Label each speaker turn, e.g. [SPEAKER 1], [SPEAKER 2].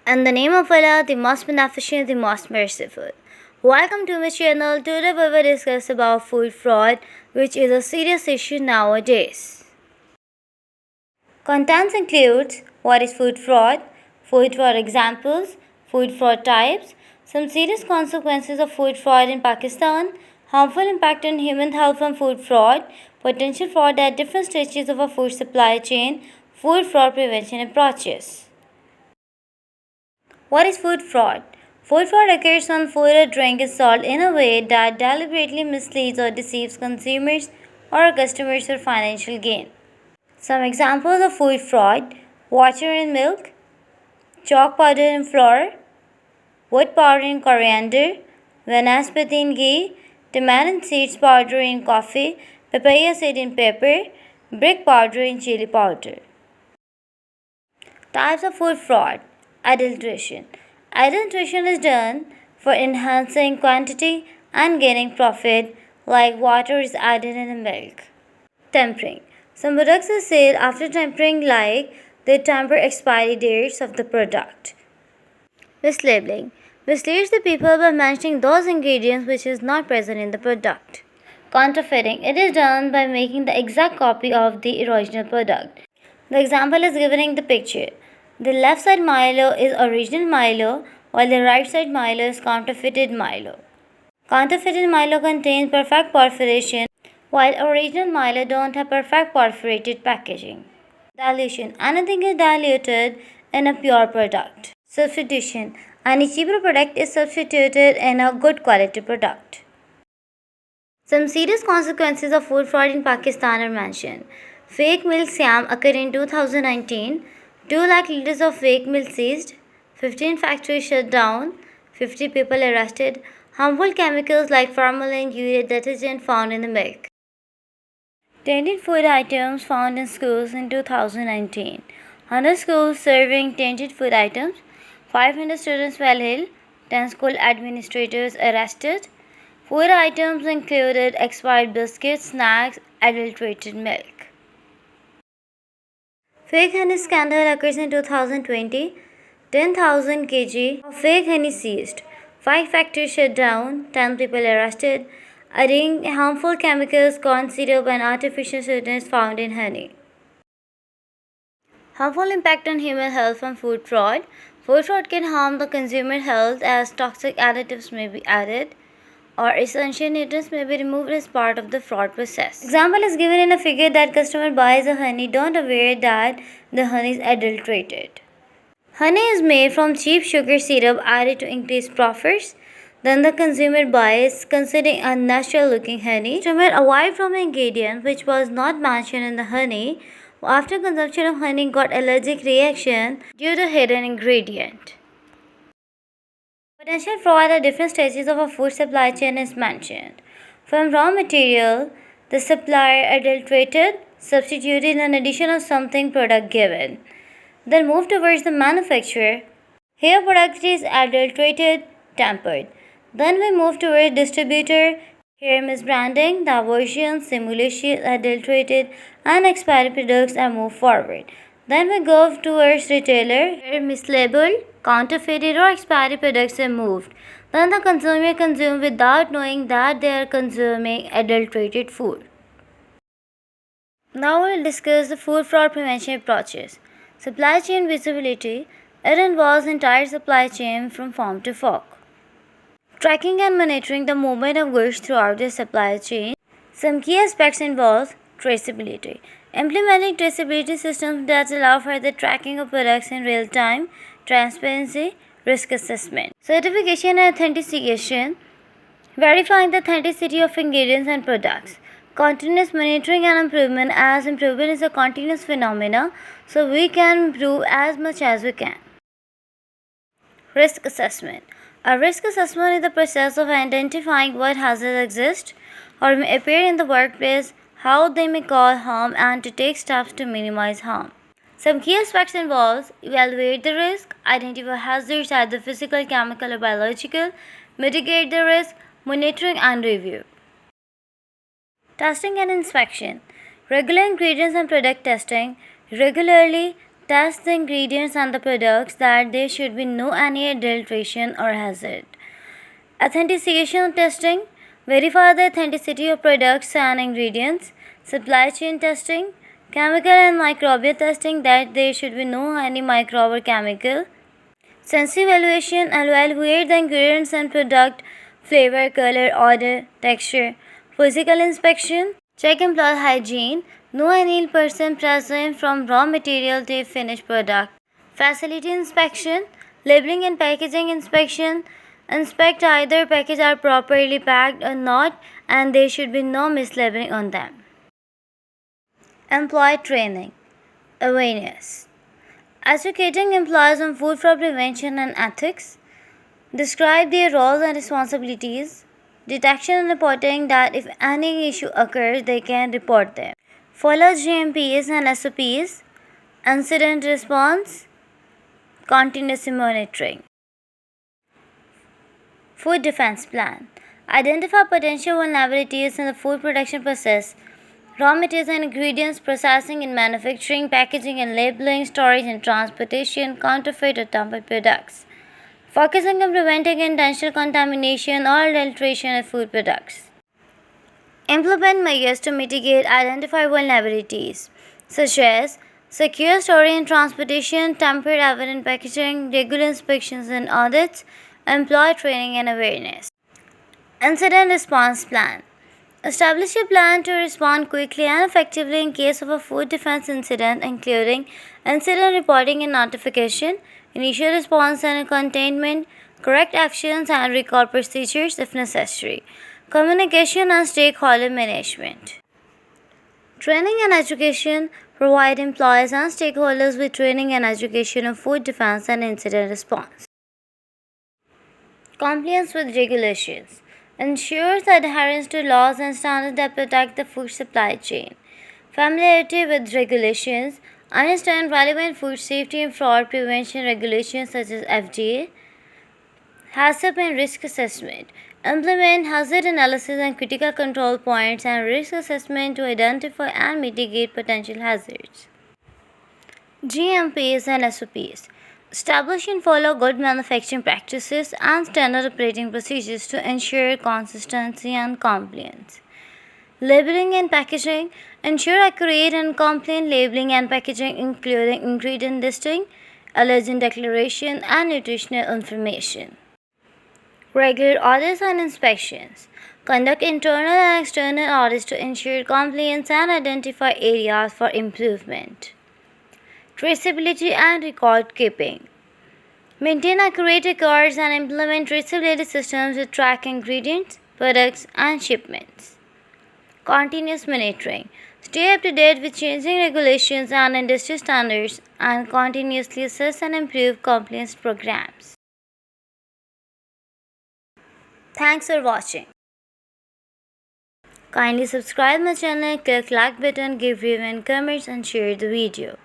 [SPEAKER 1] In the name of Allah, the most beneficent, the most merciful. Welcome to my channel. Today we will discuss about food fraud, which is a serious issue nowadays. Contents includes what is food fraud examples, food fraud types, some serious consequences of food fraud in Pakistan, harmful impact on human health from food fraud, potential fraud at different stages of a food supply chain, food fraud prevention approaches. What is food fraud? Food fraud occurs when food or drink is sold in a way that deliberately misleads or deceives consumers or customers for financial gain. Some examples of food fraud: water in milk, chalk powder in flour, wood powder in coriander, vanaspati in ghee, tamarind seeds powder in coffee, papaya seed in pepper, brick powder in chili powder. Types of food fraud. Adulteration. Adulteration is done for enhancing quantity and gaining profit, like water is added in the milk. Tempering. Some products are sold after tempering, like they temper expiry dates of the product. Mislabeling. Misleads the people by mentioning those ingredients which is not present in the product. Counterfeiting. It is done by making the exact copy of the original product. The example is given in the picture. The left side Milo is original Milo, while the right side Milo is counterfeited Milo. Counterfeited Milo contains perfect perforation, while original Milo don't have perfect perforated packaging. Dilution. Anything is diluted in a pure product. Substitution. Any cheaper product is substituted in a good quality product. Some serious consequences of food fraud in Pakistan are mentioned. Fake milk scam occurred in 2019. 2 lakh liters of fake milk seized, 15 factories shut down, 50 people arrested, harmful chemicals like formalin, urea detergent found in the milk. Tainted food items found in schools in 2019. 100 schools serving tainted food items, 500 students fell ill, 10 school administrators arrested. Food items included expired biscuits, snacks, adulterated milk. Fake honey scandal occurs in 2020. 10,000 kg of fake honey seized. 5 factories shut down. 10 people arrested. Adding harmful chemicals, corn syrup, and artificial sweeteners found in honey. Harmful impact on human health from food fraud. Food fraud can harm the consumer health as toxic additives may be added, or essential nutrients may be removed as part of the fraud process. Example is given in a figure that customer buys a honey, don't aware that the honey is adulterated. Honey is made from cheap sugar syrup added to increase profits. Then the consumer buys considering a natural looking honey. Consumer avoid from an ingredient which was not mentioned in the honey. After consumption of honey got allergic reaction due to hidden ingredient. Potential fraud at different stages of a food supply chain is mentioned. From raw material, the supplier adulterated, substituted an addition of something product given. Then move towards the manufacturer. Here product is adulterated, tempered. Then we move towards distributor. Here misbranding, diversion, simulation, adulterated, and expired products are moved forward. Then we go towards retailer. Here mislabeled, counterfeited, or expired products are moved. Then the consumer consumes without knowing that they are consuming adulterated food. Now we will discuss the food fraud prevention approaches. Supply chain visibility. It involves entire supply chain from farm to fork. Tracking and monitoring the movement of goods throughout the supply chain. Some key aspects involve traceability. Implementing traceability systems that allow for the tracking of products in real time, transparency, risk assessment. Certification and authentication. Verifying the authenticity of ingredients and products. Continuous monitoring and improvement, as improvement is a continuous phenomena, so we can improve as much as we can. Risk assessment. A risk assessment is the process of identifying what hazards exist or may appear in the workplace, how they may cause harm, and to take steps to minimize harm. Some key aspects involve evaluate the risk, identify hazards either physical, chemical, or biological, mitigate the risk, monitoring and review. Testing and inspection. Regular ingredients and product testing. Regularly Test the ingredients and the products that there should be no any adulteration or hazard. Authentication testing. Verify the authenticity of products and ingredients. Supply chain testing. Chemical and microbial testing that there should be no any microbe or chemical. Sensory evaluation. Evaluate the ingredients and product flavor, color, odor, texture. Physical inspection. Check employee hygiene. No any person present from raw material to finished product. Facility inspection. Labeling and packaging inspection. Inspect either packages are properly packed or not, and there should be no mislabeling on them. Employee training. Awareness. Educating employees on food fraud prevention and ethics. Describe their roles and responsibilities. Detection and reporting that if any issue occurs, they can report them. Follow GMPs and SOPs. Incident response. Continuous monitoring. Food defense plan. Identify potential vulnerabilities in the food production process. Raw materials and ingredients, processing and manufacturing, packaging and labeling, storage and transportation, counterfeit or tampered products. Focusing on preventing intentional contamination or adulteration of food products. Implement measures to mitigate identified vulnerabilities, such as secure storage and transportation, tampered evident packaging, regular inspections and audits, employee training and awareness. Incident response plan. Establish a plan to respond quickly and effectively in case of a food defense incident, including incident reporting and notification, initial response and containment, correct actions and recall procedures if necessary, communication and stakeholder management. Training and education. Provide employees and stakeholders with training and education on food defense and incident response. Compliance with regulations. Ensures adherence to laws and standards that protect the food supply chain. Familiarity with regulations. Understand relevant food safety and fraud prevention regulations such as FDA. HACCP and risk assessment. Implement hazard analysis and critical control points and risk assessment to identify and mitigate potential hazards. GMPs and SOPs. Establish and follow good manufacturing practices and standard operating procedures to ensure consistency and compliance. Labeling and packaging. Ensure accurate and compliant labeling and packaging, including ingredient listing, allergen declaration, and nutritional information. Regular audits and inspections. Conduct internal and external audits to ensure compliance and identify areas for improvement. Traceability and record keeping. Maintain accurate records and implement traceability systems to track ingredients, products, and shipments. Continuous monitoring. Stay up to date with changing regulations and industry standards and continuously assess and improve compliance programs. Thanks for watching. Kindly subscribe my channel, click like button, give review and comments and share the video.